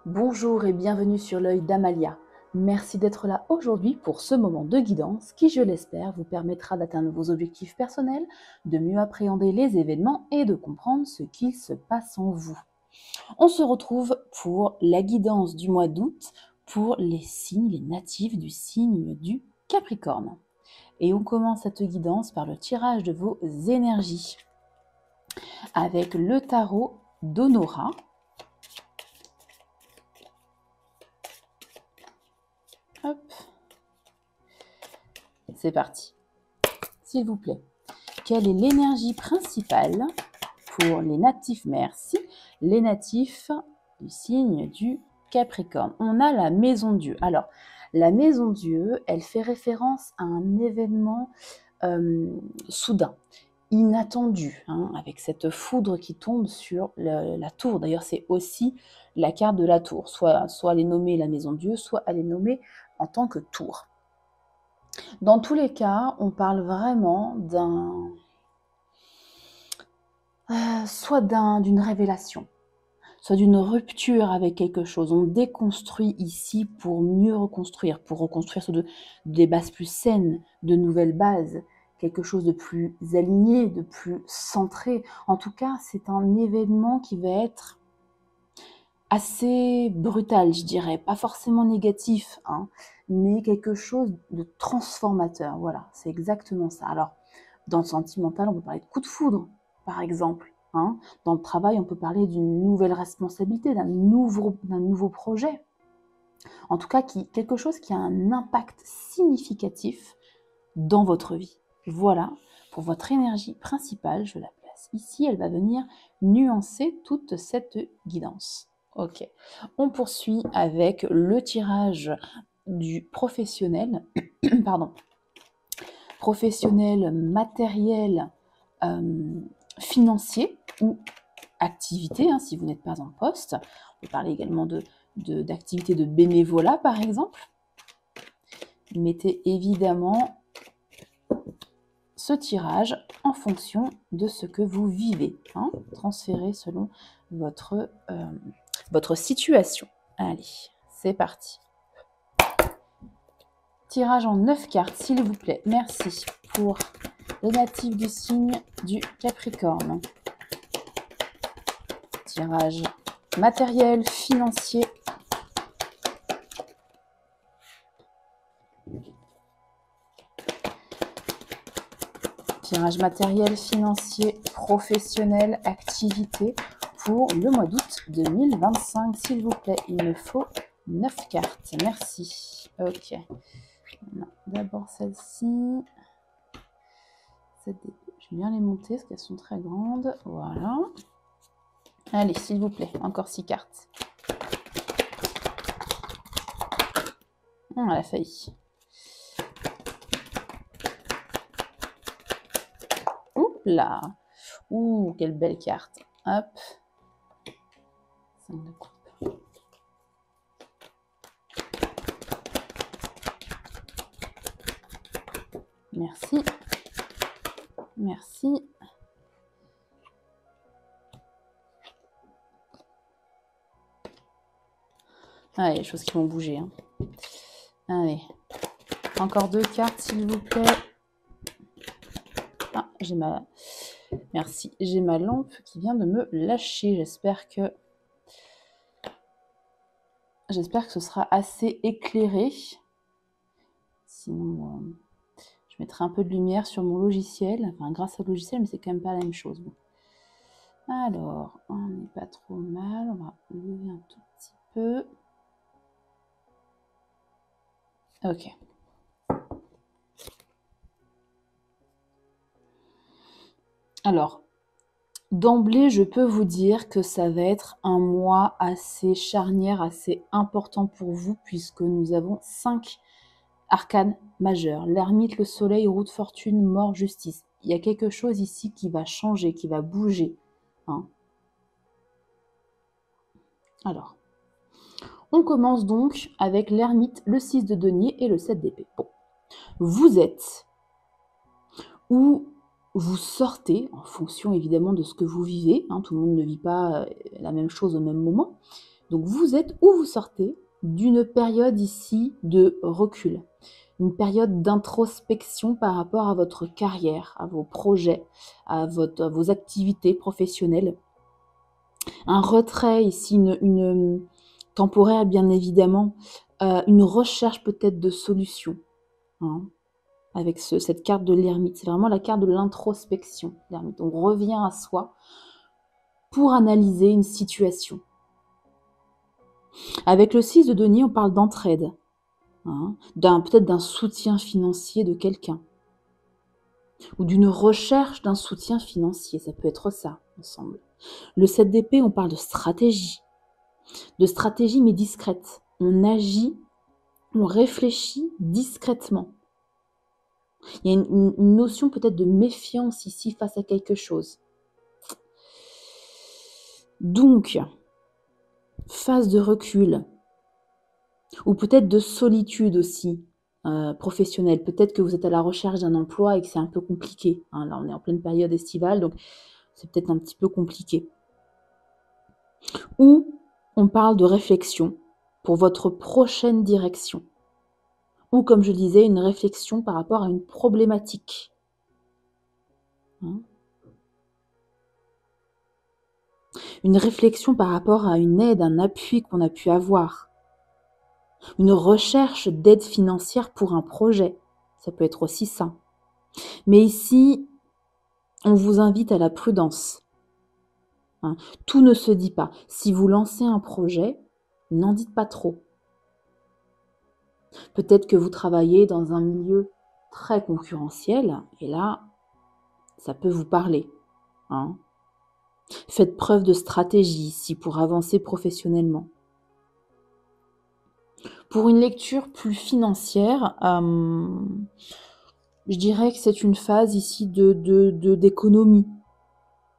Bonjour et bienvenue sur l'œil d'Amalia. Merci d'être là aujourd'hui pour ce moment de guidance qui, je l'espère, vous permettra d'atteindre vos objectifs personnels, de mieux appréhender les événements et de comprendre ce qu'il se passe en vous. On se retrouve pour la guidance du mois d'août pour les signes, les natifs du signe du Capricorne. Et on commence cette guidance par le tirage de vos énergies avec le tarot d'Honora. Hop. C'est parti. S'il vous plaît, quelle est l'énergie principale pour les natifs, merci, les natifs du signe du Capricorne? On a la maison Dieu. Alors, la maison Dieu, elle fait référence à un événement soudain, inattendu, avec cette foudre qui tombe sur la tour. D'ailleurs, c'est aussi la carte de la tour. Soit elle est nommée la maison Dieu, soit elle est nommée en tant que tour. Dans tous les cas, on parle vraiment soit d'une révélation, soit d'une rupture avec quelque chose. On déconstruit ici pour mieux reconstruire, pour reconstruire sur des bases plus saines, de nouvelles bases, quelque chose de plus aligné, de plus centré. En tout cas, c'est un événement qui va être assez brutal, je dirais, pas forcément négatif, mais quelque chose de transformateur. Voilà, c'est exactement ça. Alors, dans le sentimental, on peut parler de coup de foudre, par exemple. Dans le travail, on peut parler d'une nouvelle responsabilité, d'un nouveau projet. En tout cas, quelque chose qui a un impact significatif dans votre vie. Voilà, pour votre énergie principale, je la place ici. Elle va venir nuancer toute cette guidance. Ok, on poursuit avec le tirage du professionnel, pardon, professionnel, matériel, financier ou activité, si vous n'êtes pas en poste. On peut parler également d'activités de bénévolat, par exemple. Mettez évidemment ce tirage en fonction de ce que vous vivez. Transférez selon votre situation. Allez, c'est parti. Tirage en 9 cartes, s'il vous plaît. Merci pour les natifs du signe du Capricorne. Tirage matériel, financier. Tirage matériel, financier, professionnel, activité pour le mois d'août 2025, s'il vous plaît. Il me faut 9 cartes. Merci. Ok. D'abord celle-ci. Je vais bien les monter parce qu'elles sont très grandes. Voilà. Allez, s'il vous plaît, encore 6 cartes. Elle a failli. Ouh là. Ouh, quelle belle carte. Hop. 5 de coupe. Merci. Merci. Ah, il y a des choses qui vont bouger. Allez. Encore 2 cartes, s'il vous plaît. Ah, Merci. J'ai ma lampe qui vient de me lâcher. J'espère que ce sera assez éclairé. Sinon, je mettrai un peu de lumière sur mon logiciel. Enfin, grâce au logiciel, mais c'est quand même pas la même chose. Bon. Alors, on n'est pas trop mal. On va lever un tout petit peu. Ok. Alors, d'emblée, je peux vous dire que ça va être un mois assez charnière, assez important pour vous, puisque nous avons 5 arcanes majeurs. L'ermite, le soleil, roue de fortune, mort, justice. Il y a quelque chose ici qui va changer, qui va bouger. Alors, on commence donc avec l'ermite, le 6 de denier et le 7 d'épée. Bon, vous êtes où vous sortez, en fonction évidemment de ce que vous vivez. Tout le monde ne vit pas la même chose au même moment. Donc vous êtes ou vous sortez d'une période ici de recul, une période d'introspection par rapport à votre carrière, à vos projets, à vos activités professionnelles. Un retrait ici, une temporaire bien évidemment, une recherche peut-être de solutions, hein, avec cette carte de l'ermite. C'est vraiment la carte de l'introspection, l'ermite. On revient à soi pour analyser une situation. Avec le 6 de denier, on parle d'entraide, hein, peut-être d'un soutien financier de quelqu'un, ou d'une recherche d'un soutien financier, ça peut être ça, ensemble. Le 7 d'épée, on parle de stratégie mais discrète. On agit, on réfléchit discrètement. Il y a une notion peut-être de méfiance ici face à quelque chose. Donc, phase de recul, ou peut-être de solitude aussi, professionnelle. Peut-être que vous êtes à la recherche d'un emploi et que c'est un peu compliqué, hein. Là, on est en pleine période estivale, donc c'est peut-être un petit peu compliqué. Ou on parle de réflexion pour votre prochaine direction. Ou, comme je disais, une réflexion par rapport à une problématique. Hein? Une réflexion par rapport à une aide, un appui qu'on a pu avoir. Une recherche d'aide financière pour un projet. Ça peut être aussi ça. Mais ici, on vous invite à la prudence. Hein? Tout ne se dit pas. Si vous lancez un projet, n'en dites pas trop. Peut-être que vous travaillez dans un milieu très concurrentiel, et là, ça peut vous parler. Hein? Faites preuve de stratégie ici pour avancer professionnellement. Pour une lecture plus financière, je dirais que c'est une phase ici d'économie,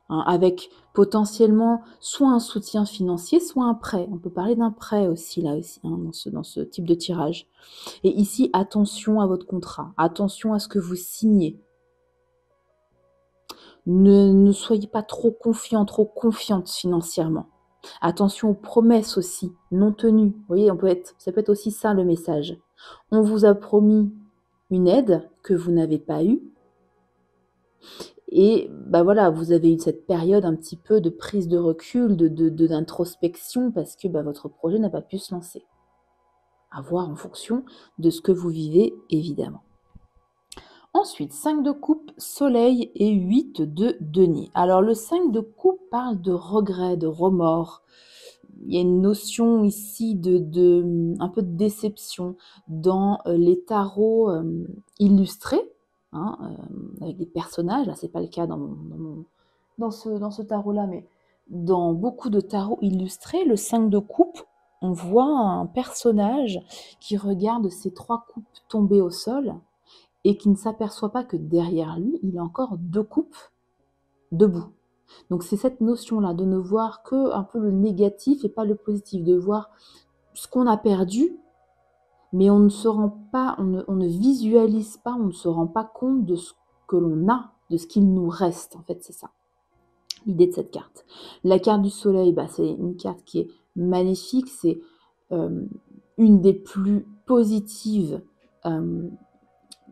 hein, avec potentiellement soit un soutien financier, soit un prêt. On peut parler d'un prêt aussi, là aussi, hein, dans ce type de tirage. Et ici, attention à votre contrat, attention à ce que vous signez. Ne soyez pas trop confiant, trop confiante financièrement. Attention aux promesses aussi, non tenues. Vous voyez, ça peut être aussi ça le message. On vous a promis une aide que vous n'avez pas eue. Et bah voilà, vous avez eu cette période un petit peu de prise de recul, d'introspection, parce que votre projet n'a pas pu se lancer. À voir en fonction de ce que vous vivez, évidemment. Ensuite, 5 de coupe, soleil et 8 de denier. Alors le 5 de coupe parle de regret, de remords. Il y a une notion ici un peu de déception dans les tarots illustrés, hein, avec des personnages. Là, c'est pas le cas dans ce tarot-là, mais dans beaucoup de tarots illustrés, le 5 de coupe, on voit un personnage qui regarde ces 3 coupes tombées au sol et qui ne s'aperçoit pas que derrière lui, il y a encore 2 coupes debout. Donc c'est cette notion-là, de ne voir que un peu le négatif et pas le positif, de voir ce qu'on a perdu, mais on ne se rend pas, on ne visualise pas, on ne se rend pas compte de ce que l'on a, de ce qu'il nous reste. En fait, c'est ça, l'idée de cette carte. La carte du soleil, c'est une carte qui est magnifique, c'est une des plus positives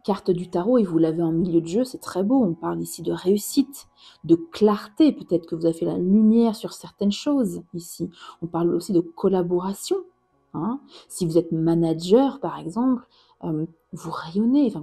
carte du tarot, et vous l'avez en milieu de jeu, c'est très beau. On parle ici de réussite, de clarté, peut-être que vous avez fait la lumière sur certaines choses ici. On parle aussi de collaboration. Hein. Si vous êtes manager, par exemple, vous rayonnez,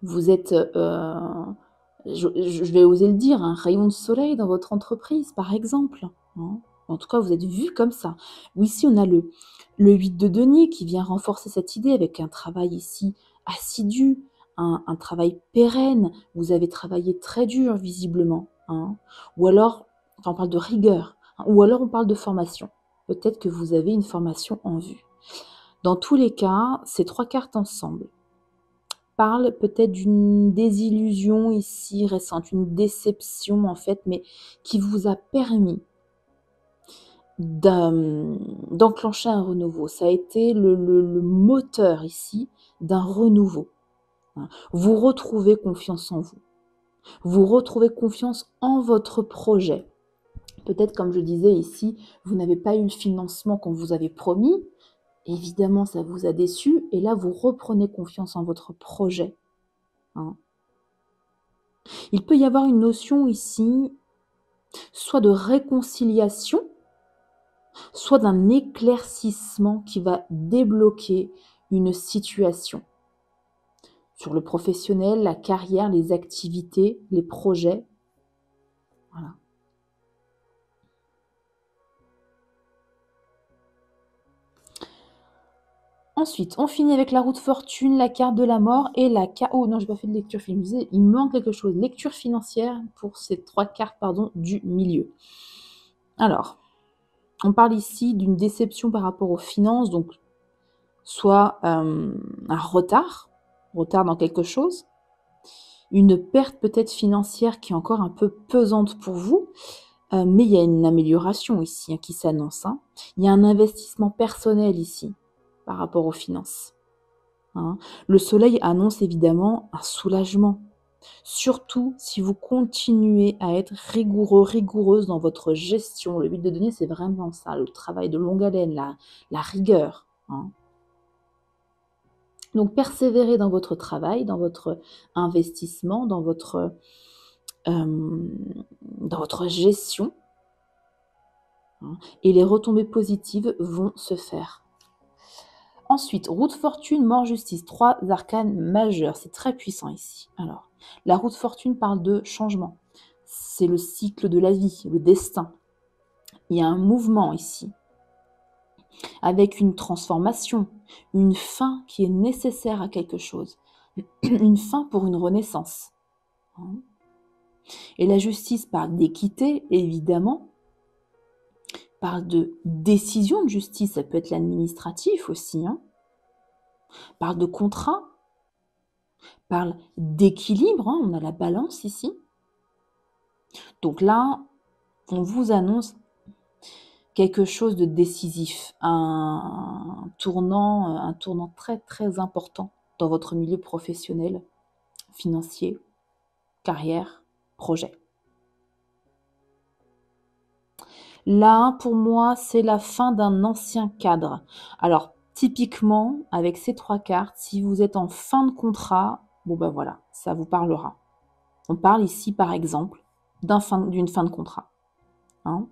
Vous êtes, je vais oser le dire, un rayon de soleil dans votre entreprise, par exemple. Hein. En tout cas, vous êtes vu comme ça. Ici, on a le 8 de denier qui vient renforcer cette idée avec un travail ici assidu, un travail pérenne. Vous avez travaillé très dur, visiblement. Hein. Ou alors, on parle de rigueur. Hein. Ou alors, on parle de formation. Peut-être que vous avez une formation en vue. Dans tous les cas, ces 3 cartes ensemble parlent peut-être d'une désillusion ici récente, une déception en fait, mais qui vous a permis d'enclencher un renouveau. Ça a été le moteur ici d'un renouveau. Hein. Vous retrouvez confiance en vous. Vous retrouvez confiance en votre projet. Peut-être, comme je disais ici, vous n'avez pas eu le financement qu'on vous avait promis. Évidemment, ça vous a déçu. Et là, vous reprenez confiance en votre projet, hein. Il peut y avoir une notion ici, soit de réconciliation, soit d'un éclaircissement qui va débloquer une situation. Sur le professionnel, la carrière, les activités, les projets. Voilà. Ensuite, on finit avec la roue de fortune, la carte de la mort et la carte... Oh non, j'ai pas fait de lecture financière. Il manque quelque chose. Lecture financière pour ces 3 cartes, du milieu. Alors, on parle ici d'une déception par rapport aux finances, donc soit un retard dans quelque chose, une perte peut-être financière qui est encore un peu pesante pour vous, mais il y a une amélioration ici, hein, qui s'annonce, hein. Il y a un investissement personnel ici par rapport aux finances, hein. Le soleil annonce évidemment un soulagement, surtout si vous continuez à être rigoureuse dans votre gestion. Le but de donner, c'est vraiment ça, le travail de longue haleine, la rigueur, hein. Donc, persévérez dans votre travail, dans votre investissement, dans votre gestion, hein, et les retombées positives vont se faire. Ensuite, roue de fortune, mort, justice, 3 arcanes majeurs. C'est très puissant ici. Alors, la roue de fortune parle de changement. C'est le cycle de la vie, le destin. Il y a un mouvement ici, avec une transformation, une fin qui est nécessaire à quelque chose, une fin pour une renaissance, hein. Et la justice parle d'équité, évidemment, parle de décision de justice, ça peut être l'administratif aussi, hein. Parle de contrat, parle d'équilibre, hein, on a la balance ici. Donc là, on vous annonce quelque chose de décisif, un tournant très très important dans votre milieu professionnel, financier, carrière, projet. Là, pour moi, c'est la fin d'un ancien cadre. Alors, typiquement, avec ces 3 cartes, si vous êtes en fin de contrat, bon ben voilà, ça vous parlera. On parle ici, par exemple, d'une fin de contrat, hein.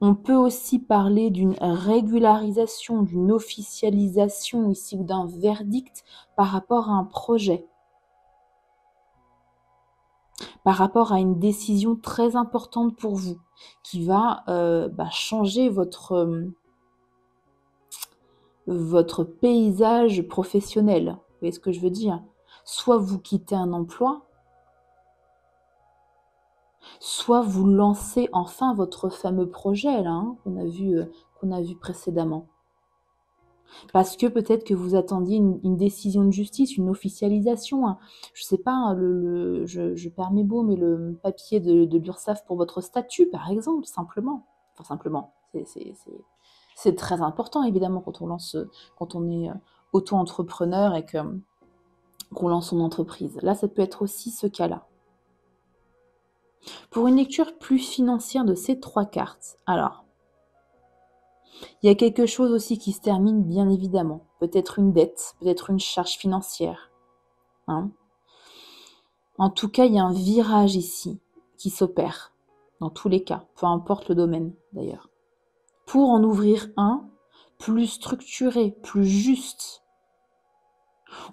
On peut aussi parler d'une régularisation, d'une officialisation ici ou d'un verdict par rapport à un projet, par rapport à une décision très importante pour vous qui va changer votre paysage professionnel. Vous voyez ce que je veux dire? Soit vous quittez un emploi, soit vous lancez enfin votre fameux projet là, hein, qu'on a vu précédemment. Parce que peut-être que vous attendiez une décision de justice, une officialisation, hein. Je ne sais pas, hein, je perds mes mots, mais le papier de l'URSSAF pour votre statut, par exemple, simplement. Enfin, simplement, c'est très important, évidemment, quand on est auto-entrepreneur et qu'on lance son entreprise. Là, ça peut être aussi ce cas-là. Pour une lecture plus financière de ces 3 cartes, alors, il y a quelque chose aussi qui se termine, bien évidemment. Peut-être une dette, peut-être une charge financière, hein. En tout cas, il y a un virage ici qui s'opère, dans tous les cas, peu importe le domaine d'ailleurs, pour en ouvrir un plus structuré, plus juste.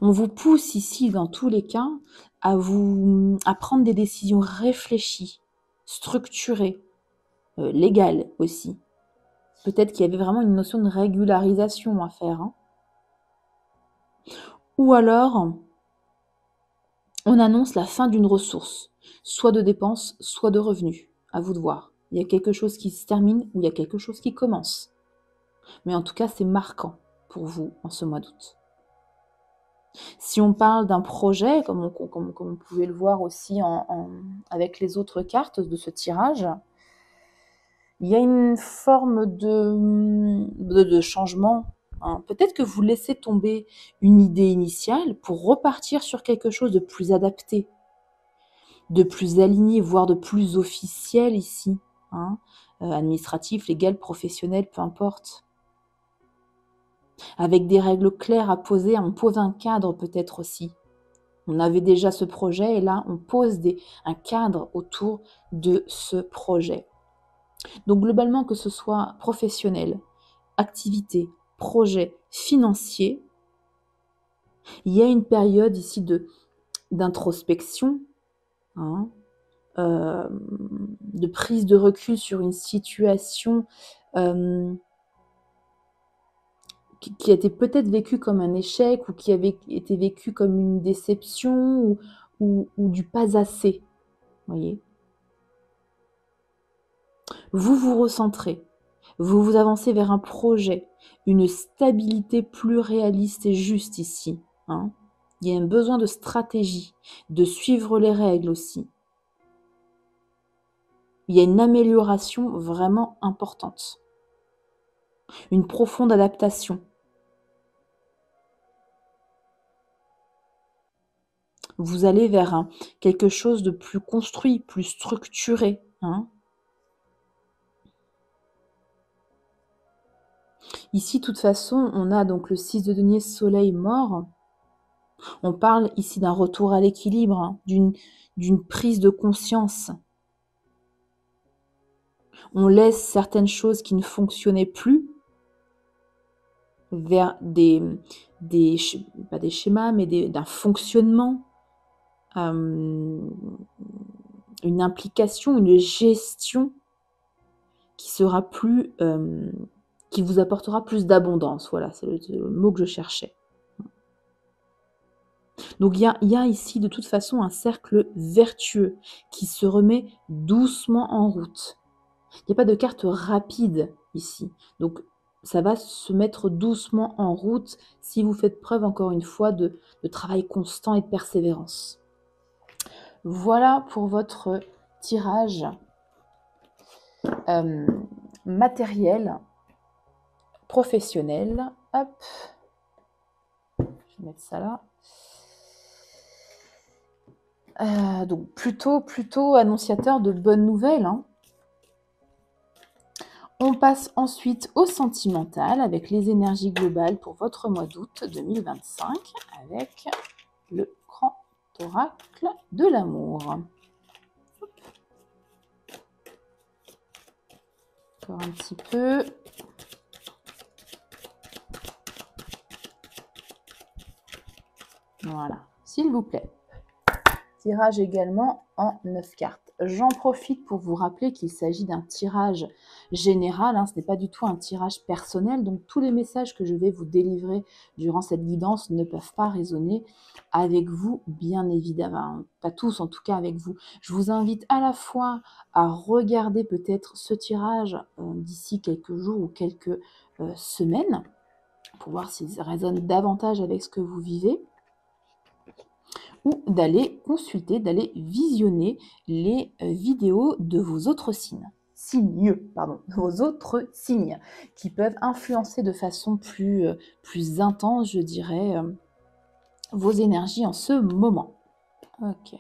On vous pousse ici, dans tous les cas, à prendre des décisions réfléchies, structurées, légales aussi. Peut-être qu'il y avait vraiment une notion de régularisation à faire, hein. Ou alors, on annonce la fin d'une ressource, soit de dépenses, soit de revenus. À vous de voir. Il y a quelque chose qui se termine ou il y a quelque chose qui commence. Mais en tout cas, c'est marquant pour vous en ce mois d'août. Si on parle d'un projet, comme vous pouvez le voir aussi avec les autres cartes de ce tirage, il y a une forme de changement, hein. Peut-être que vous laissez tomber une idée initiale pour repartir sur quelque chose de plus adapté. de plus aligné, voire de plus officiel ici, hein, administratif, légal, professionnel, peu importe. Avec des règles claires à poser, on pose un cadre peut-être aussi. On avait déjà ce projet et là, on pose un cadre autour de ce projet. Donc globalement, que ce soit professionnel, activité, projet, financier, il y a une période ici d'introspection, hein, de prise de recul sur une situation qui a été peut-être vécue comme un échec ou qui avait été vécue comme une déception ou du pas assez, voyez. Vous vous recentrez, vous vous avancez vers un projet, une stabilité plus réaliste et juste ici, hein. Il y a un besoin de stratégie, de suivre les règles aussi. Il y a une amélioration vraiment importante, une profonde adaptation. Vous allez vers quelque chose de plus construit, plus structuré, hein. Ici, de toute façon, on a donc le 6 de denier, soleil mort. On parle ici d'un retour à l'équilibre, hein, d'une prise de conscience. On laisse certaines choses qui ne fonctionnaient plus vers pas des schémas, mais d'un fonctionnement, une implication, une gestion qui sera plus, qui vous apportera plus d'abondance. Voilà, c'est le mot que je cherchais. Donc il y a ici de toute façon un cercle vertueux qui se remet doucement en route. Il n'y a pas de carte rapide ici. Donc ça va se mettre doucement en route si vous faites preuve encore une fois de travail constant et de persévérance. Voilà pour votre tirage matériel, professionnel. Hop, je vais mettre ça là. Donc plutôt annonciateur de bonnes nouvelles, hein. On passe ensuite au sentimental avec les énergies globales pour votre mois d'août 2025 avec le grand oracle de l'amour. Encore un petit peu. Voilà, s'il vous plaît. Tirage également en 9 cartes. J'en profite pour vous rappeler qu'il s'agit d'un tirage général, hein, ce n'est pas du tout un tirage personnel, donc tous les messages que je vais vous délivrer durant cette guidance ne peuvent pas résonner avec vous, bien évidemment, pas tous en tout cas avec vous. Je vous invite à la fois à regarder peut-être ce tirage d'ici quelques jours ou quelques semaines, pour voir s'il résonne davantage avec ce que vous vivez, ou d'aller consulter, d'aller visionner les vidéos de vos autres vos autres signes, qui peuvent influencer de façon plus intense, je dirais, vos énergies en ce moment. Ok.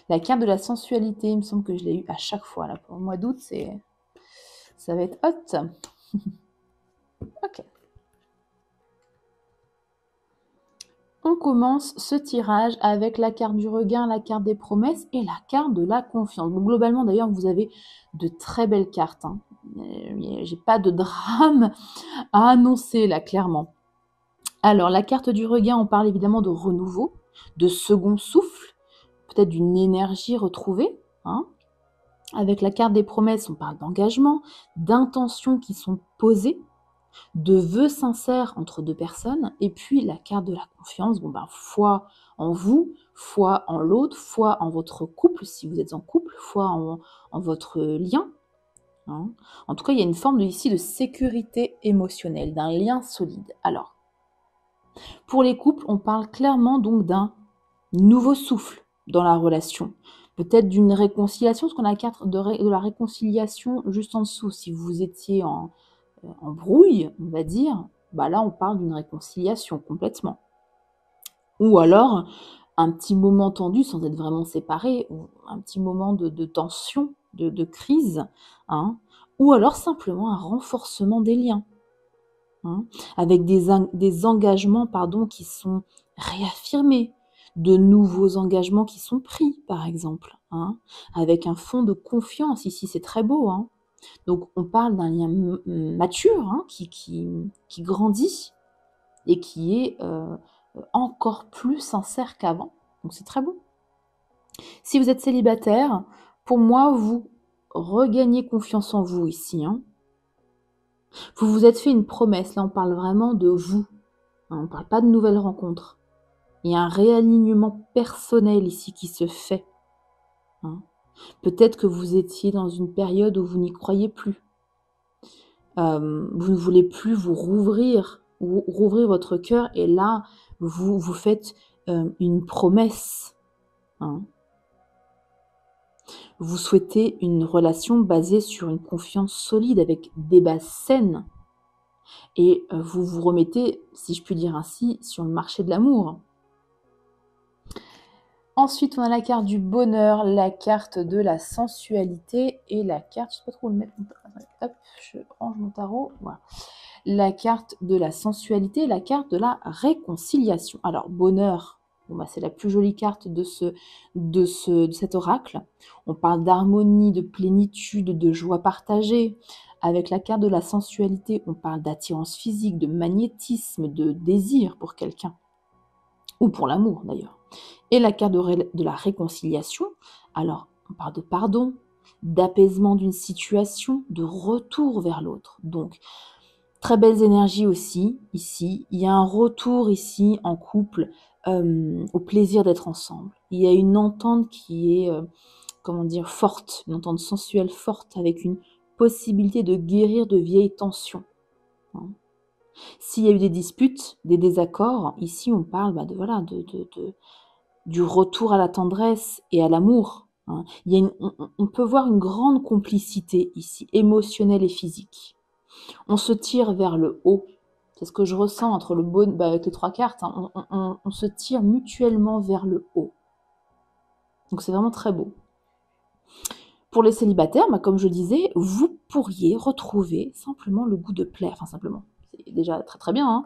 La carte de la sensualité, il me semble que je l'ai eu à chaque fois, là, pour le mois d'août, ça va être hot. Ok. On commence ce tirage avec la carte du regain, la carte des promesses et la carte de la confiance. Donc, globalement, d'ailleurs, vous avez de très belles cartes, hein. J'ai pas de drame à annoncer là, clairement. Alors, la carte du regain, on parle évidemment de renouveau, de second souffle, peut-être d'une énergie retrouvée, hein. Avec la carte des promesses, on parle d'engagement, d'intentions qui sont posées, de vœux sincères entre deux personnes, et puis la carte de la confiance, foi en vous, foi en l'autre, foi en votre couple, si vous êtes en couple, foi en votre lien, hein. En tout cas, il y a une forme ici de sécurité émotionnelle, d'un lien solide. Alors, pour les couples, on parle clairement donc d'un nouveau souffle dans la relation, peut-être d'une réconciliation, parce qu'on a la carte de la réconciliation juste en dessous. Si vous étiez en brouille, on va dire, là on parle d'une réconciliation complètement. Ou alors un petit moment tendu sans être vraiment séparés, ou un petit moment de tension, de crise, hein, ou alors simplement un renforcement des liens, hein, avec des engagements, pardon, qui sont réaffirmés, de nouveaux engagements qui sont pris, par exemple, hein, avec un fond de confiance. Ici, c'est très beau, hein. Donc, on parle d'un lien mature, hein, qui grandit et qui est encore plus sincère qu'avant. Donc, c'est très beau. Si vous êtes célibataire, pour moi, vous regagnez confiance en vous ici, hein. Vous vous êtes fait une promesse. Là, on parle vraiment de vous, hein, on ne parle pas de nouvelles rencontres. Il y a un réalignement personnel ici qui se fait, hein. Peut-être que vous étiez dans une période où vous n'y croyez plus. Vous ne voulez plus vous rouvrir votre cœur, et là, vous faites une promesse, hein. Vous souhaitez une relation basée sur une confiance solide, avec des bases saines, et vous vous remettez, si je puis dire ainsi, sur le marché de l'amour. Ensuite, on a la carte du bonheur, la carte de la sensualité et la carte, je ne sais pas trop où le mettre, hop, je range mon tarot, voilà. La carte de la sensualité et la carte de la réconciliation. Alors, bonheur, bon, bah, c'est la plus jolie carte de cet oracle. On parle d'harmonie, de plénitude, de joie partagée. Avec la carte de la sensualité, on parle d'attirance physique, de magnétisme, de désir pour quelqu'un, ou pour l'amour d'ailleurs. Et la carte de la réconciliation, alors on parle de pardon, d'apaisement d'une situation, de retour vers l'autre. Donc, très belles énergies aussi, ici. Il y a un retour ici en couple au plaisir d'être ensemble. Il y a une entente qui est, comment dire, forte, une entente sensuelle forte, avec une possibilité de guérir de vieilles tensions, hein. S'il y a eu des disputes, des désaccords, ici on parle du retour à la tendresse et à l'amour, hein. On peut voir une grande complicité ici, émotionnelle et physique. On se tire vers le haut. C'est ce que je ressens entre avec les 3 cartes, hein. On se tire mutuellement vers le haut. Donc c'est vraiment très beau. Pour les célibataires, comme je disais, vous pourriez retrouver simplement le goût de plaire. Enfin, simplement, c'est déjà très très bien, hein.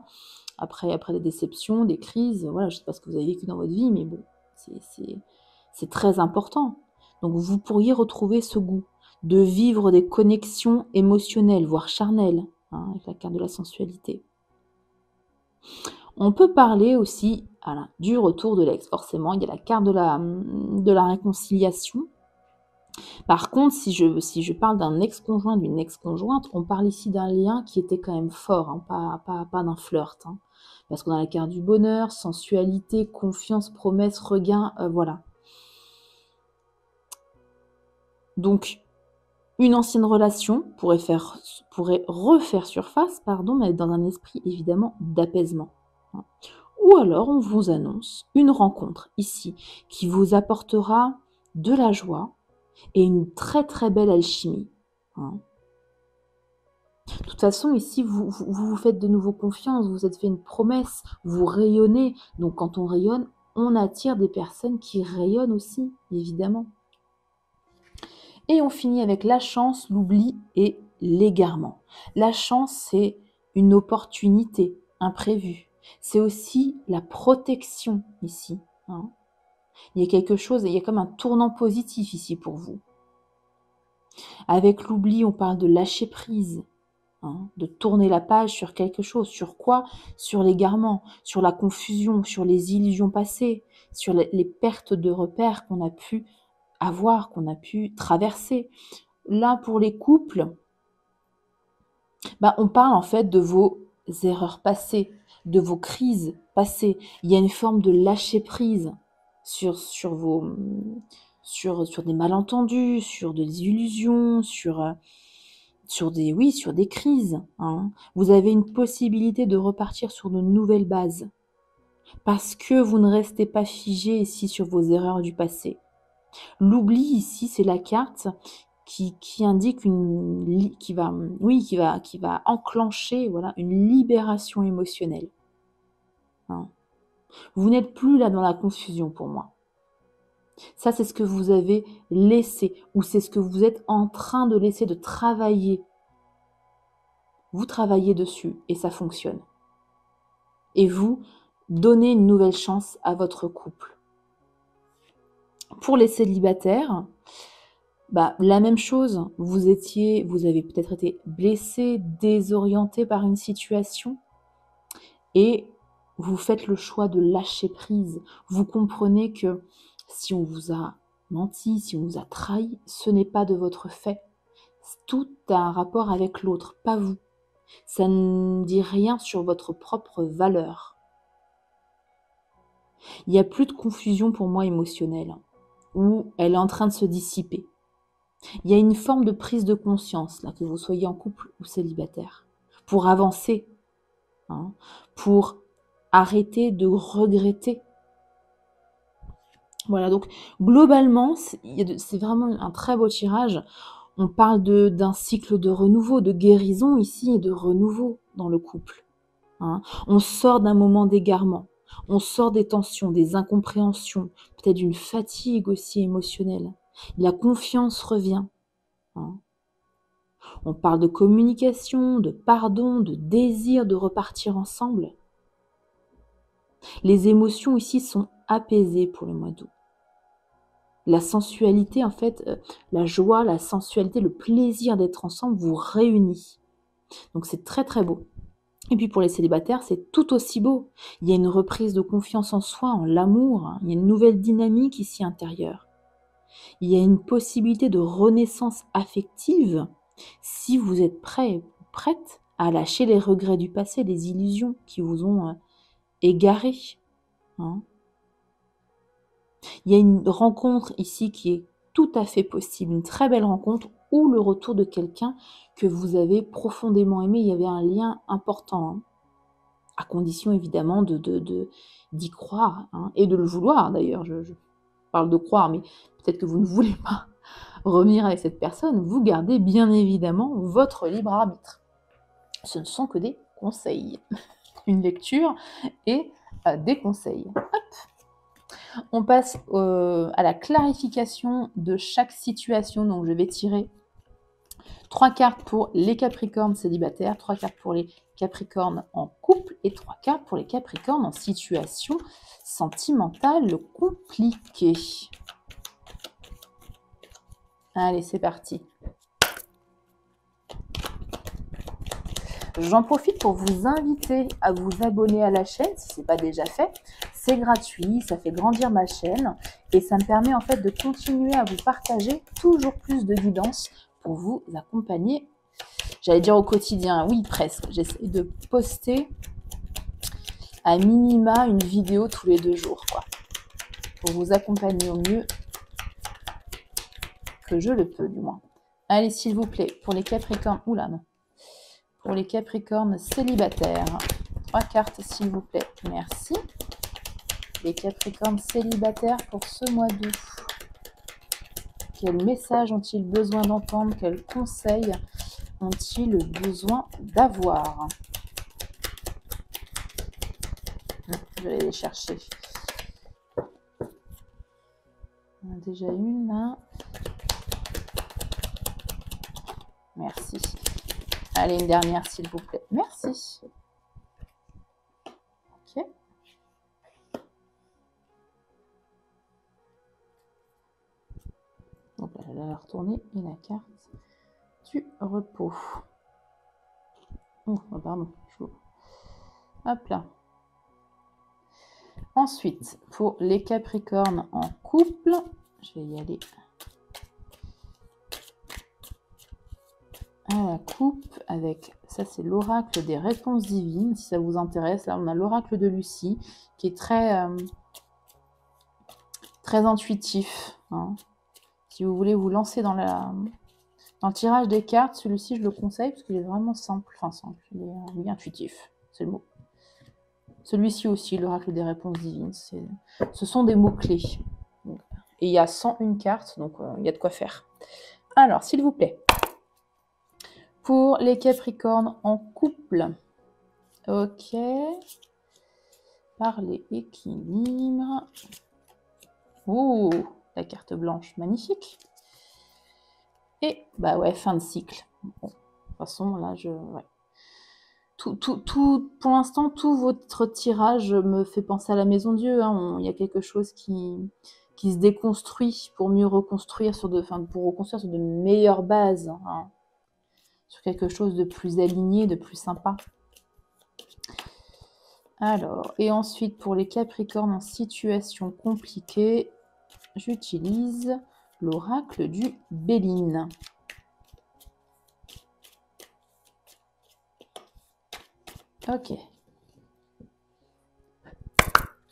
Après des déceptions, des crises, voilà, je ne sais pas ce que vous avez vécu dans votre vie, mais bon, c'est très important. Donc vous pourriez retrouver ce goût de vivre des connexions émotionnelles, voire charnelles, hein, avec la carte de la sensualité. On peut parler aussi, voilà, du retour de l'ex. Forcément, il y a la carte de la réconciliation. Par contre, si je parle d'un ex-conjoint, d'une ex-conjointe, on parle ici d'un lien qui était quand même fort, hein, pas d'un flirt, hein. Parce qu'on a la carte du bonheur, sensualité, confiance, promesse, regain, voilà. Donc, une ancienne relation pourrait refaire surface, mais dans un esprit évidemment d'apaisement, hein. Ou alors, on vous annonce une rencontre ici qui vous apportera de la joie et une très très belle alchimie, hein. De toute façon, ici, vous faites de nouveau confiance, vous vous êtes fait une promesse, vous rayonnez. Donc, quand on rayonne, on attire des personnes qui rayonnent aussi, évidemment. Et on finit avec la chance, l'oubli et l'égarement. La chance, c'est une opportunité imprévue. C'est aussi la protection ici, hein. Il y a quelque chose, il y a comme un tournant positif ici pour vous. Avec l'oubli, on parle de lâcher prise, hein, de tourner la page sur quelque chose. Sur quoi? Sur l'égarement, sur la confusion, sur les illusions passées, sur les pertes de repères qu'on a pu avoir, qu'on a pu traverser. Là, pour les couples, on parle en fait de vos erreurs passées, de vos crises passées. Il y a une forme de lâcher prise sur des malentendus, sur des illusions, sur des crises, hein. Vous avez une possibilité de repartir sur de nouvelles bases, parce que vous ne restez pas figé ici sur vos erreurs du passé. L'oubli ici, c'est la carte qui indique qui va enclencher, voilà, une libération émotionnelle, hein. Vous n'êtes plus là dans la confusion pour moi. Ça, c'est ce que vous avez laissé ou c'est ce que vous êtes en train de laisser, de travailler. Vous travaillez dessus et ça fonctionne. Et vous donnez une nouvelle chance à votre couple. Pour les célibataires, la même chose. Vous avez peut-être été blessé, désorienté par une situation et vous faites le choix de lâcher prise. Vous comprenez que si on vous a menti, si on vous a trahi, ce n'est pas de votre fait. Tout a un rapport avec l'autre, pas vous. Ça ne dit rien sur votre propre valeur. Il n'y a plus de confusion pour moi émotionnelle, où elle est en train de se dissiper. Il y a une forme de prise de conscience, là, que vous soyez en couple ou célibataire, pour avancer, pour arrêter de regretter. Voilà, donc globalement, c'est vraiment un très beau tirage. On parle d'un cycle de renouveau, de guérison ici et de renouveau dans le couple. On sort d'un moment d'égarement, on sort des tensions, des incompréhensions, peut-être d'une fatigue aussi émotionnelle. La confiance revient. On parle de communication, de pardon, de désir de repartir ensemble. Les émotions ici sont apaisées pour le mois d'août. La sensualité, en fait, la joie, la sensualité, le plaisir d'être ensemble vous réunit. Donc c'est très très beau. Et puis pour les célibataires, c'est tout aussi beau. Il y a une reprise de confiance en soi, en l'amour. Il y a une nouvelle dynamique ici intérieure. Il y a une possibilité de renaissance affective si vous êtes prêt ou prête à lâcher les regrets du passé, les illusions qui vous ont égaré. Il y a une rencontre ici qui est tout à fait possible, une très belle rencontre ou le retour de quelqu'un que vous avez profondément aimé. Il y avait un lien important, à condition évidemment d'y croire et de le vouloir d'ailleurs. Je parle de croire, mais peut-être que vous ne voulez pas revenir avec cette personne. Vous gardez bien évidemment votre libre arbitre. Ce ne sont que des conseils. Une lecture et des conseils. Hop. On passe à la clarification de chaque situation. Donc, je vais tirer 3 cartes pour les Capricornes célibataires, 3 cartes pour les Capricornes en couple et 3 cartes pour les Capricornes en situation sentimentale compliquée. Allez, c'est parti. J'en profite pour vous inviter à vous abonner à la chaîne si ce n'est pas déjà fait. C'est gratuit, ça fait grandir ma chaîne et ça me permet en fait de continuer à vous partager toujours plus de guidance pour vous accompagner. J'allais dire au quotidien, oui presque. J'essaie de poster à minima une vidéo tous les 2 jours, pour vous accompagner au mieux que je le peux du moins. Allez, s'il vous plaît, pour les Capricornes, oula non. Pour les Capricornes célibataires, 3 cartes s'il vous plaît, merci. Les Capricornes célibataires pour ce mois d'août. Quels messages ont-ils besoin d'entendre? Quels conseils ont-ils besoin d'avoir? Je vais aller les chercher. On a déjà une là. Merci. Allez, une dernière s'il vous plaît. Merci. Ok. Donc là, je vais la retourner et la carte du repos. Oh, pardon. Hop là. Ensuite, pour les Capricornes en couple, je vais y aller à la coupe avec, ça c'est l'oracle des réponses divines, si ça vous intéresse. Là, on a l'oracle de Lucie qui est très intuitif. Si vous voulez vous lancer dans le tirage des cartes, celui-ci je le conseille parce qu'il est vraiment simple. Enfin simple, il est intuitif, c'est le mot. Celui-ci aussi, l'oracle des réponses divines, ce sont des mots-clés. Et il y a 101 cartes, donc il y a de quoi faire. Alors, s'il vous plaît, pour les Capricornes en couple, ok. parler équilibre. Oh, la carte blanche, magnifique. Et, bah ouais, fin de cycle. Bon, de toute façon, là, ouais. Pour l'instant, tout votre tirage me fait penser à la Maison Dieu. Hein. Il y a quelque chose qui se déconstruit pour mieux reconstruire pour reconstruire sur de meilleures bases. Hein. Sur quelque chose de plus aligné, de plus sympa. Alors, et ensuite, pour les Capricornes en situation compliquée, j'utilise l'oracle du Béline. Ok.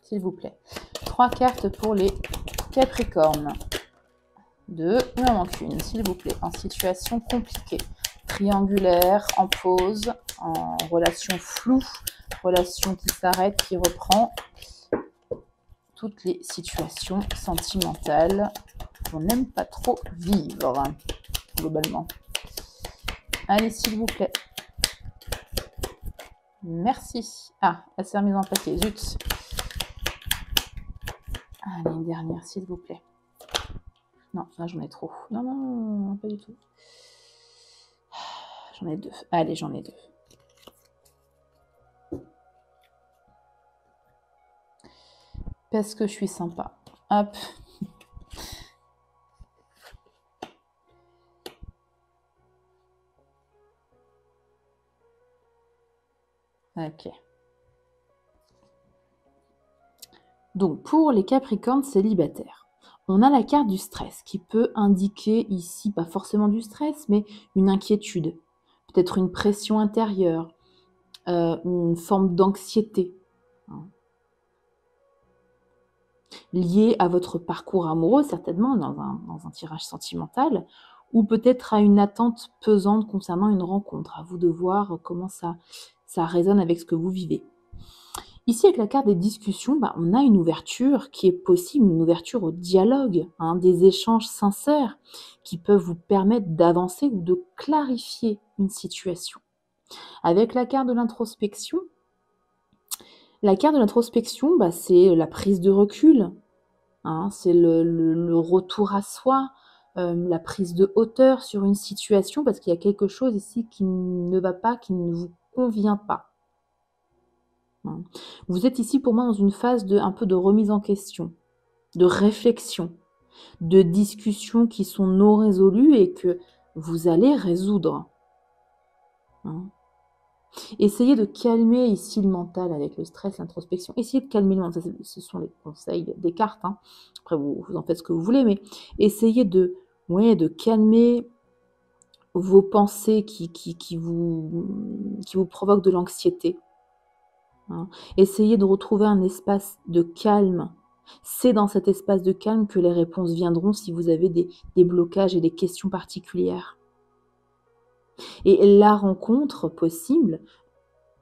S'il vous plaît. 3 cartes pour les Capricornes. 2, il en manque une, s'il vous plaît. En situation compliquée. Triangulaire, en pause, en relation floue, relation qui s'arrête, qui reprend. Toutes les situations sentimentales qu'on n'aime pas trop vivre, globalement. Allez, s'il vous plaît. Merci. Ah, elle s'est remise en papier, zut. Allez, une dernière, s'il vous plaît. Non, là, j'en ai trop. Non, non, non, pas du tout. J'en ai 2. Allez, j'en ai 2. Parce que je suis sympa. Hop. Ok. Donc, pour les Capricornes célibataires, on a la carte du stress qui peut indiquer ici, pas forcément du stress, mais une inquiétude, peut-être une pression intérieure, une forme d'anxiété, hein, liée à votre parcours amoureux, certainement, dans un tirage sentimental, ou peut-être à une attente pesante concernant une rencontre. À vous de voir comment ça résonne avec ce que vous vivez. Ici, avec la carte des discussions, on a une ouverture qui est possible, une ouverture au dialogue, hein, des échanges sincères qui peuvent vous permettre d'avancer ou de clarifier une situation. Avec la carte de l'introspection, c'est la prise de recul, hein, c'est le retour à soi, la prise de hauteur sur une situation parce qu'il y a quelque chose ici qui ne va pas, qui ne vous convient pas. Vous êtes ici pour moi dans une phase un peu de remise en question, de réflexion, de discussions qui sont non résolues et que vous allez résoudre. Essayez de calmer ici le mental avec le stress, l'introspection. Essayez de calmer le mental, ce sont les conseils des cartes. Hein. Après, vous en faites ce que vous voulez, mais essayez de calmer vos pensées qui vous provoquent de l'anxiété. Hein. Essayez de retrouver un espace de calme. C'est dans cet espace de calme que les réponses viendront si vous avez des blocages et des questions particulières. Et la rencontre possible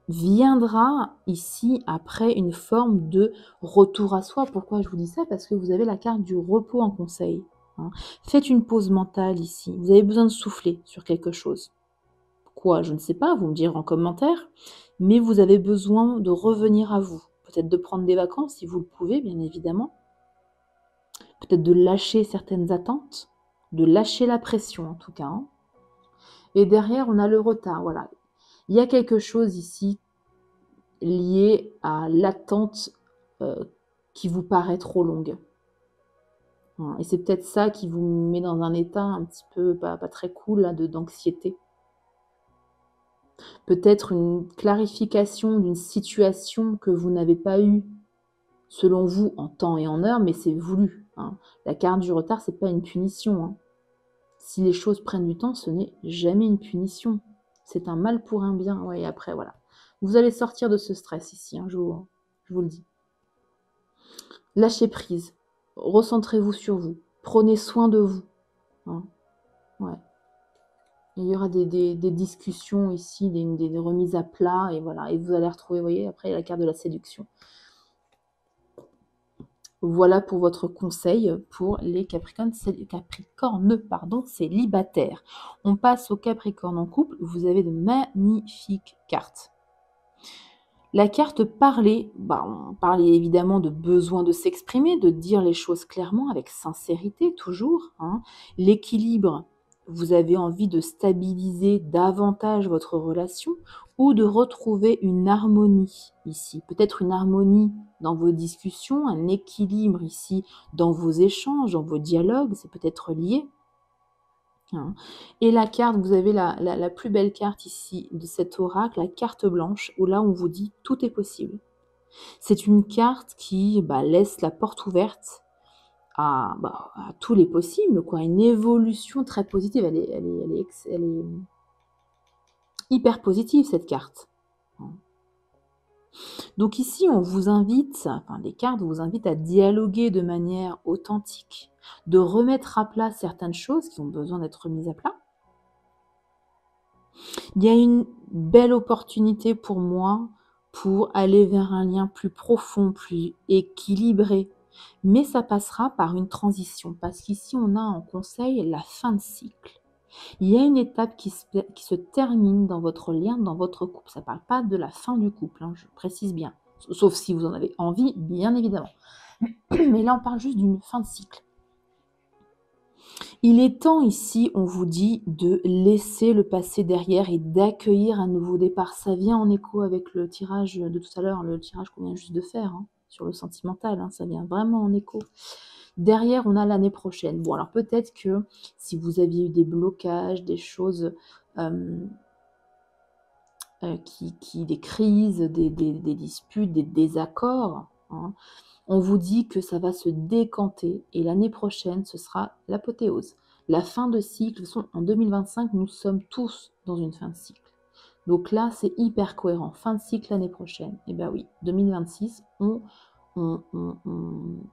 viendra ici après une forme de retour à soi. Pourquoi je vous dis ça? Parce que vous avez la carte du repos en conseil. Hein. Faites une pause mentale ici. Vous avez besoin de souffler sur quelque chose. Quoi? Je ne sais pas, vous me direz en commentaire. Mais vous avez besoin de revenir à vous. Peut-être de prendre des vacances si vous le pouvez, bien évidemment. Peut-être de lâcher certaines attentes, de lâcher la pression en tout cas. Hein. Et derrière, on a le retard. Voilà. Il y a quelque chose ici lié à l'attente qui vous paraît trop longue. Et c'est peut-être ça qui vous met dans un état un petit peu pas très cool là, d'anxiété. Peut-être une clarification d'une situation que vous n'avez pas eue selon vous en temps et en heure, mais c'est voulu. Hein. La carte du retard, c'est pas une punition. Hein. Si les choses prennent du temps, ce n'est jamais une punition. C'est un mal pour un bien. Ouais, et après, voilà. Vous allez sortir de ce stress ici, je vous le dis. Lâchez prise. Recentrez-vous sur vous. Prenez soin de vous. Hein. Ouais. Il y aura des discussions ici, des remises à plat, et voilà. Et vous allez retrouver, vous voyez, après, il y a la carte de la séduction. Voilà pour votre conseil pour les Capricornes célibataires. On passe aux Capricornes en couple. Vous avez de magnifiques cartes. La carte parler, bah, on parle évidemment de besoin de s'exprimer, de dire les choses clairement, avec sincérité toujours, hein. L'équilibre, vous avez envie de stabiliser davantage votre relation ou de retrouver une harmonie ici. Peut-être une harmonie dans vos discussions, un équilibre ici dans vos échanges, dans vos dialogues, c'est peut-être lié. Hein. Et la carte, vous avez la plus belle carte ici de cet oracle, la carte blanche, où là on vous dit tout est possible. C'est une carte qui laisse la porte ouverte à tous les possibles, quoi. Une évolution très positive, elle est hyper positive cette carte. Donc ici, on vous invite, enfin les cartes vous invitent à dialoguer de manière authentique, de remettre à plat certaines choses qui ont besoin d'être remises à plat. Il y a une belle opportunité pour moi pour aller vers un lien plus profond, plus équilibré. Mais ça passera par une transition, parce qu'ici on a en conseil la fin de cycle. Il y a une étape qui se termine dans votre lien, dans votre couple. Ça ne parle pas de la fin du couple, hein, je précise bien. Sauf si vous en avez envie, bien évidemment. Mais là, on parle juste d'une fin de cycle. Il est temps ici, on vous dit, de laisser le passé derrière et d'accueillir un nouveau départ. Ça vient en écho avec le tirage de tout à l'heure, le tirage qu'on vient juste de faire, hein, sur le sentimental, hein, ça vient vraiment en écho. Derrière, on a l'année prochaine. Bon, alors peut-être que si vous aviez eu des blocages, des choses, des crises, des disputes, des désaccords, hein, on vous dit que ça va se décanter et l'année prochaine, ce sera l'apothéose. La fin de cycle, de toute façon, en 2025, nous sommes tous dans une fin de cycle. Donc là, c'est hyper cohérent. Fin de cycle l'année prochaine. Et bien oui, 2026, on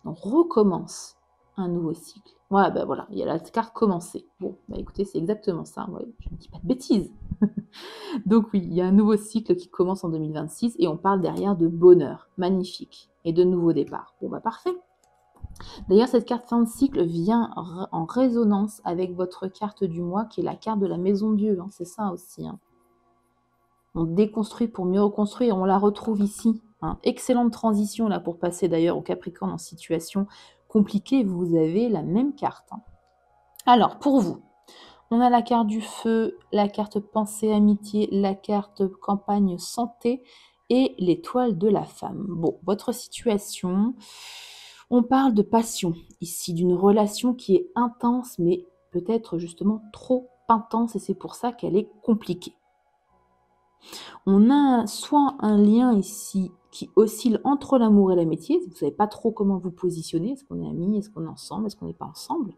recommence un nouveau cycle. Ouais, ben voilà, il y a la carte commencer. Bon, bah écoutez, c'est exactement ça. Ouais, je ne dis pas de bêtises. Donc oui, il y a un nouveau cycle qui commence en 2026 et on parle derrière de bonheur, magnifique, et de nouveaux départs. Bon bah parfait. D'ailleurs, cette carte fin de cycle vient en résonance avec votre carte du mois, qui est la carte de la maison Dieu. Hein, c'est ça aussi. Hein. On déconstruit pour mieux reconstruire. On la retrouve ici. Hein. Excellente transition là pour passer d'ailleurs au Capricorne en situation compliquée. Vous avez la même carte. Hein. Alors, pour vous, on a la carte du feu, la carte pensée amitié, la carte campagne santé et l'étoile de la femme. Bon, votre situation, on parle de passion ici, d'une relation qui est intense, mais peut-être justement trop intense et c'est pour ça qu'elle est compliquée. On a soit un lien ici qui oscille entre l'amour et l'amitié, vous ne savez pas trop comment vous positionner, est-ce qu'on est amis, est-ce qu'on est ensemble, est-ce qu'on n'est pas ensemble,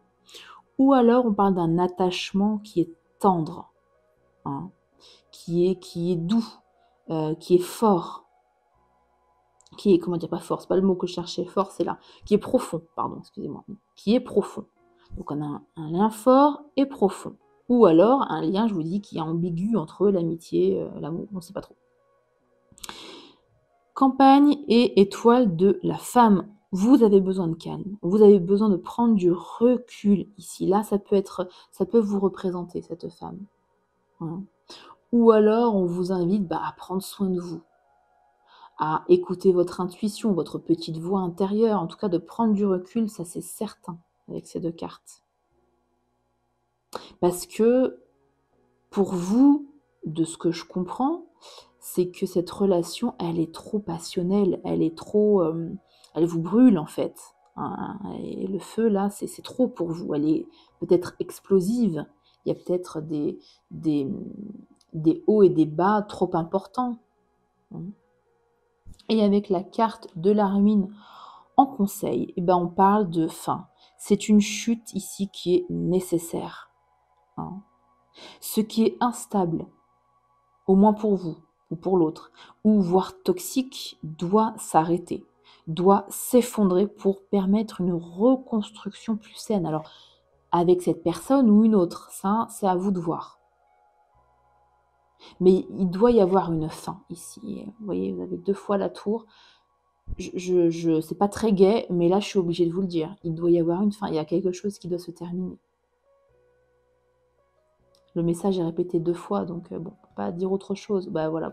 ou alors on parle d'un attachement qui est tendre, hein, qui est doux, qui est fort, qui est, comment dire, pas fort, c'est pas le mot que je cherchais, fort c'est là, qui est profond, pardon, excusez-moi, qui est profond. Donc on a un lien fort et profond. Ou alors un lien, je vous dis, qui est ambigu entre l'amitié, l'amour, on ne sait pas trop. Campagne et étoile de la femme. Vous avez besoin de calme, vous avez besoin de prendre du recul ici. Là, ça peut vous représenter, cette femme. Hein. Ou alors, on vous invite à prendre soin de vous, à écouter votre intuition, votre petite voix intérieure, en tout cas de prendre du recul, ça c'est certain, avec ces deux cartes. Parce que, pour vous, de ce que je comprends, c'est que cette relation, elle est trop passionnelle, elle est trop... elle vous brûle en fait. Hein, et le feu, là, c'est trop pour vous. Elle est peut-être explosive. Il y a peut-être des hauts et des bas trop importants. Et avec la carte de la ruine en conseil, on parle de fin. C'est une chute ici qui est nécessaire. Hein. Ce qui est instable, au moins pour vous ou pour l'autre, ou voire toxique, doit s'arrêter, doit s'effondrer pour permettre une reconstruction plus saine. Alors, avec cette personne ou une autre, ça, c'est à vous de voir. Mais il doit y avoir une fin ici. Vous voyez, vous avez 2 fois la tour. C'est pas très gai, mais là, je suis obligée de vous le dire. Il doit y avoir une fin. Il y a quelque chose qui doit se terminer. Le message est répété 2 fois, donc bon, on peut pas dire autre chose. Voilà,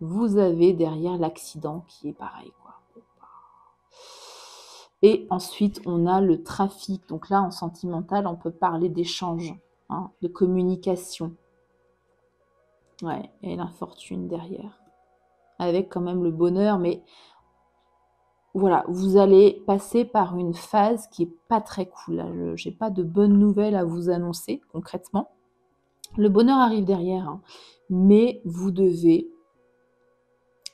vous avez derrière l'accident qui est pareil, quoi. Et ensuite, on a le trafic. Donc là, en sentimental, on peut parler d'échange, hein, de communication. Ouais, et l'infortune derrière. Avec quand même le bonheur, mais voilà, vous allez passer par une phase qui n'est pas très cool. Je n'ai pas de bonnes nouvelles à vous annoncer concrètement. Le bonheur arrive derrière, hein, mais vous devez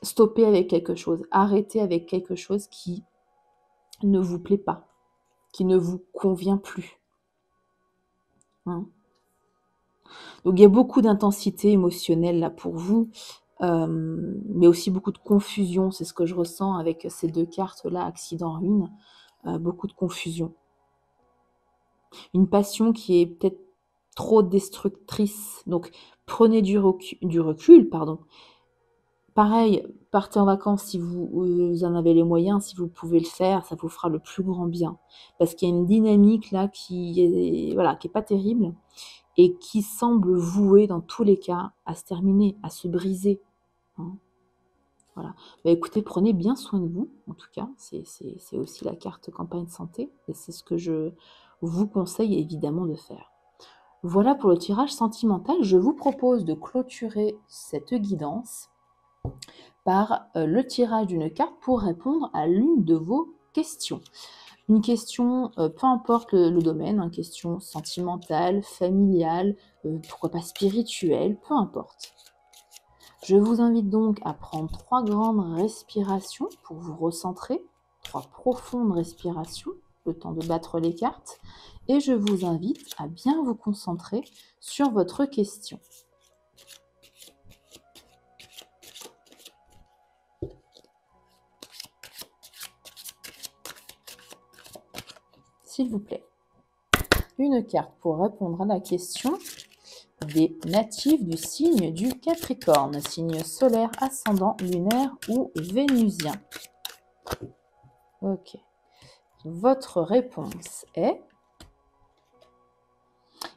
stopper avec quelque chose, arrêter avec quelque chose qui ne vous plaît pas, qui ne vous convient plus. Hein. Donc il y a beaucoup d'intensité émotionnelle là pour vous, mais aussi beaucoup de confusion. C'est ce que je ressens avec ces deux cartes-là, accident, ruine. Beaucoup de confusion. Une passion qui est peut-être trop destructrice. Donc prenez du recul, pardon. Pareil, partez en vacances si vous en avez les moyens, si vous pouvez le faire, ça vous fera le plus grand bien. Parce qu'il y a une dynamique là qui est pas terrible et qui semble vouée dans tous les cas à se terminer, à se briser. Hein. Voilà. Bah, écoutez, prenez bien soin de vous, en tout cas. C'est aussi la carte campagne santé et c'est ce que je vous conseille évidemment de faire. Voilà pour le tirage sentimental. Je vous propose de clôturer cette guidance par le tirage d'une carte pour répondre à l'une de vos questions. Une question, peu importe le domaine, une question sentimentale, familiale, pourquoi pas spirituelle, peu importe. Je vous invite donc à prendre 3 grandes respirations pour vous recentrer, 3 profondes respirations, le temps de battre les cartes, et je vous invite à bien vous concentrer sur votre question. S'il vous plaît. Une carte pour répondre à la question des natifs du signe du Capricorne, signe solaire, ascendant, lunaire ou vénusien. Ok. Votre réponse est: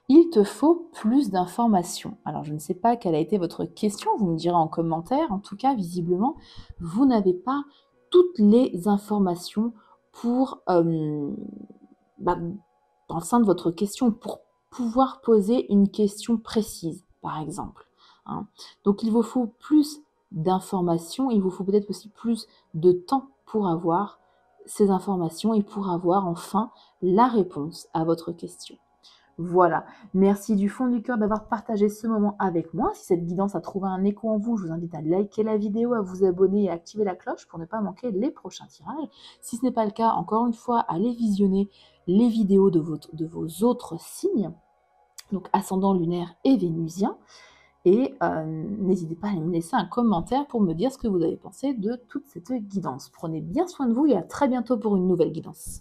il te faut plus d'informations. Alors, je ne sais pas quelle a été votre question, vous me direz en commentaire. En tout cas, visiblement, vous n'avez pas toutes les informations pour, dans le sein de votre question, pour pouvoir poser une question précise, par exemple. Hein. Donc, il vous faut plus d'informations, il vous faut peut-être aussi plus de temps pour avoir ces informations et pour avoir enfin la réponse à votre question. Voilà, merci du fond du cœur d'avoir partagé ce moment avec moi. Si cette guidance a trouvé un écho en vous, je vous invite à liker la vidéo, à vous abonner et à activer la cloche pour ne pas manquer les prochains tirages. Si ce n'est pas le cas, encore une fois, allez visionner les vidéos de vos autres signes, donc ascendant, lunaire et vénusien. Et n'hésitez pas à me laisser un commentaire pour me dire ce que vous avez pensé de toute cette guidance. Prenez bien soin de vous et à très bientôt pour une nouvelle guidance.